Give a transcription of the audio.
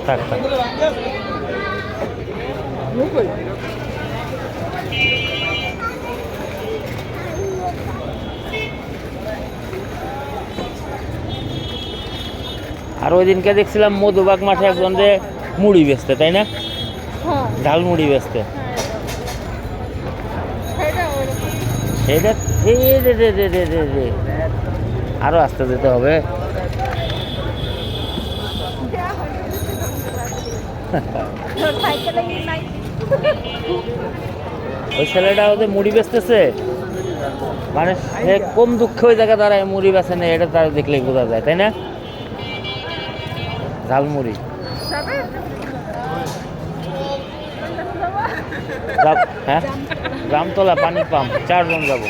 থাক থাক। আর ওই দিনকে দেখছিলাম মধুবাগ মাঠে একজন যে মুড়ি বেচতে, তাই না? ঝাল মুড়ি বেচতে। এইটা আরো আসতে যেতে হবে। ওই ছেলেটা ওদের মুড়ি বেচতেছে, মানে সে কম দুঃখে ওই জায়গায় দাঁড়ায় মুড়ি বেচে নেই, এটা তার দেখলেই বোঝা যায়, তাই না? ঝালমুড়ি হ্যাঁ, জামতলা পানি পাম্প 4 জন যাবো।